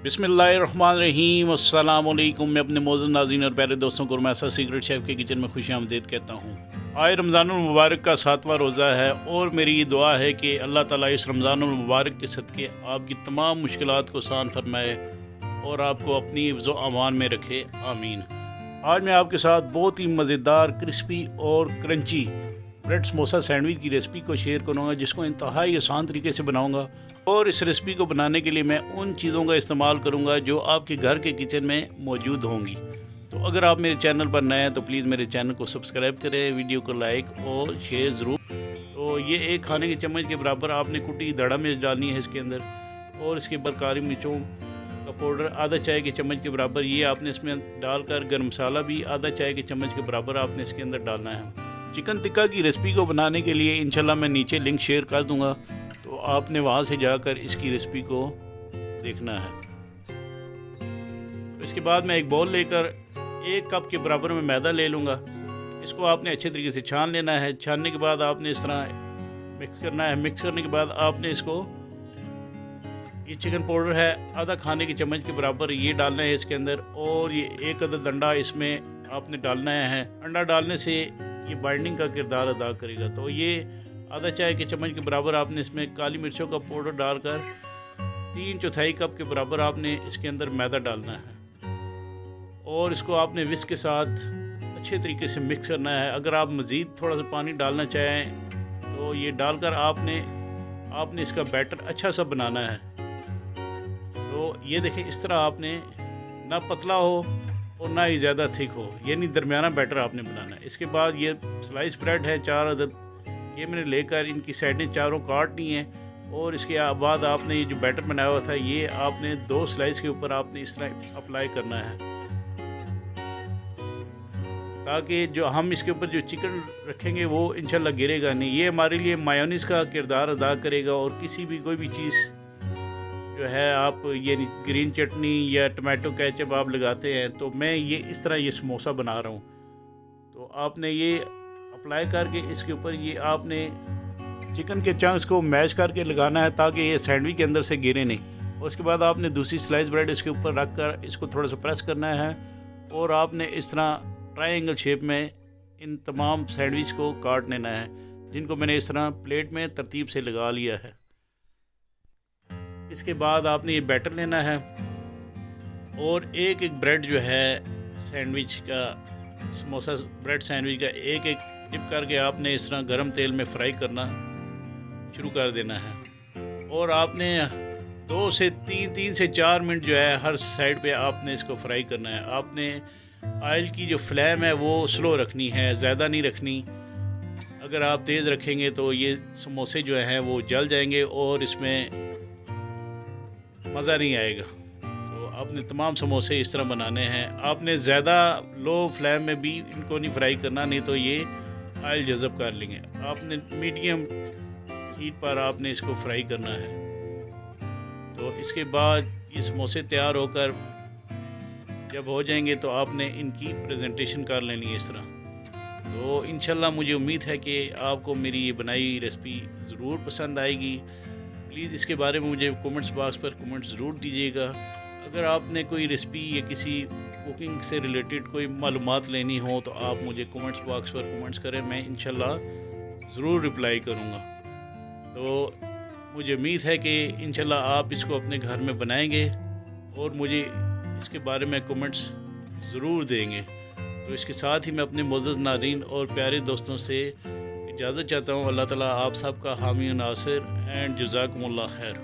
बिस्मिल्लाहिर्रहमानिर्रहीम। अस्सलाम वालेकुम। मैं अपने मौजूद नाज़रीन और प्यारे दोस्तों को मैसा सीक्रेट शेफ़ के किचन में खुशामदीद कहता हूँ। आज रमज़ानुल मुबारक का 7वां रोज़ा है और मेरी ये दुआ है कि अल्लाह ताला इस रमज़ानुल मुबारक के सदक़े आपकी तमाम मुश्किलात को आसान फरमाए और आपको अपनी हिफ्ज़ व अमान में रखे, आमीन। आज मैं आपके साथ बहुत ही मज़ेदार, क्रिस्पी और क्रंची ब्रेड समोसा सैंडविच की रेसिपी को शेयर करूँगा, जिसको इंतहाई आसान तरीके से बनाऊँगा। और इस रेसिपी को बनाने के लिए मैं उन चीज़ों का इस्तेमाल करूँगा जो आपके घर के किचन में मौजूद होंगी। तो अगर आप मेरे चैनल पर नए हैं तो प्लीज़ मेरे चैनल को सब्सक्राइब करें, वीडियो को लाइक और शेयर ज़रूर। तो ये एक खाने के चम्मच के बराबर आपने कुटी दड़ा मिर्च डालनी है इसके अंदर, और इसके ऊपर काली मिर्चों का पाउडर आधा चाय के चम्मच के बराबर ये आपने इसमें डालकर, गर्म मसाला भी आधा चाय के चम्मच के बराबर आपने इसके अंदर डालना है। चिकन टिक्का की रेसिपी को बनाने के लिए इंशाल्लाह मैं नीचे लिंक शेयर कर दूंगा, तो आपने वहां से जाकर इसकी रेसिपी को देखना है। तो इसके बाद मैं एक बाउल लेकर 1 कप के बराबर में मैदा ले लूँगा। इसको आपने अच्छे तरीके से छान लेना है। छानने के बाद आपने इस तरह मिक्स करना है। मिक्स करने के बाद आपने इसको, ये चिकन पाउडर है आधा खाने के चम्मच के बराबर ये डालना है इसके अंदर, और ये 1 अदद अंडा इसमें आपने डालना है। अंडा डालने से ये बाइंडिंग का किरदार अदा करेगा। तो ये आधा चाय के चम्मच के बराबर आपने इसमें काली मिर्चों का पाउडर डालकर 3/4 कप के बराबर आपने इसके अंदर मैदा डालना है, और इसको आपने विस्क के साथ अच्छे तरीके से मिक्स करना है। अगर आप मज़ीद थोड़ा सा पानी डालना चाहें तो ये डालकर आपने इसका बैटर अच्छा सा बनाना है। तो ये देखिए, इस तरह आपने ना पतला हो और ना ही ज़्यादा थिक हो, यानी दरमियाना बैटर आपने बनाना है। इसके बाद ये स्लाइस ब्रेड है 4 अदद, ये मैंने लेकर इनकी साइडें चारों काटनी है, और इसके बाद आपने ये जो बैटर बनाया हुआ था ये आपने 2 स्लाइस के ऊपर आपने इस तरह अप्लाई करना है, ताकि जो हम इसके ऊपर जो चिकन रखेंगे वो इंशाल्लाह गिरेगा नहीं। ये हमारे लिए मायोनीज़ का किरदार अदा करेगा, और किसी भी कोई भी चीज़ जो है आप ये ग्रीन चटनी या टमाटो केचप आप लगाते हैं, तो मैं ये इस तरह ये समोसा बना रहा हूँ। तो आपने ये अप्लाई करके इसके ऊपर ये आपने चिकन के चंक्स को मैश करके लगाना है, ताकि ये सैंडविच के अंदर से गिरे नहीं। और उसके बाद आपने दूसरी स्लाइस ब्रेड इसके ऊपर रख कर इसको थोड़ा सा प्रेस करना है, और आपने इस तरह ट्रायंगल शेप में इन तमाम सैंडविच को काट लेना है, जिनको मैंने इस तरह प्लेट में तरतीब से लगा लिया है। इसके बाद आपने ये बैटर लेना है, और एक ब्रेड जो है सैंडविच का, समोसा ब्रेड सैंडविच का एक डिप करके आपने इस तरह गरम तेल में फ्राई करना शुरू कर देना है। और आपने 2 से 4 मिनट जो है हर साइड पे आपने इसको फ्राई करना है। आपने ऑयल की जो फ्लेम है वो स्लो रखनी है, ज़्यादा नहीं रखनी। अगर आप तेज़ रखेंगे तो ये समोसे जो हैं वो जल जाएंगे और इसमें मज़ा नहीं आएगा। तो आपने तमाम समोसे इस तरह बनाने हैं। आपने ज़्यादा लो फ्लेम में भी इनको नहीं फ्राई करना, नहीं तो ये ऑयल जज़ब कर लेंगे। आपने मीडियम हीट पर आपने इसको फ्राई करना है। तो इसके बाद ये समोसे तैयार होकर जब हो जाएंगे तो आपने इनकी प्रेजेंटेशन कर लेनी है इस तरह। तो इंशाल्लाह मुझे उम्मीद है कि आपको मेरी ये बनाई रेसिपी ज़रूर पसंद आएगी। प्लीज़ इसके बारे में मुझे कमेंट्स बॉक्स पर कमेंट ज़रूर दीजिएगा। अगर आपने कोई रेसिपी या किसी कुकिंग से रिलेटेड कोई मालूमात लेनी हो तो आप मुझे कमेंट्स बॉक्स पर कमेंट्स करें, मैं इंशाल्लाह ज़रूर रिप्लाई करूँगा। तो मुझे उम्मीद है कि इंशाल्लाह आप इसको अपने घर में बनाएंगे और मुझे इसके बारे में कमेंट्स ज़रूर देंगे। तो इसके साथ ही मैं अपने मोअज़्ज़ज़ नाज़रीन और प्यारे दोस्तों से इजाज़त चाहता हूँ। अल्लाह ताला आप सबका हामी नासिर एंड जज़ाकुमुल्लाह खैर।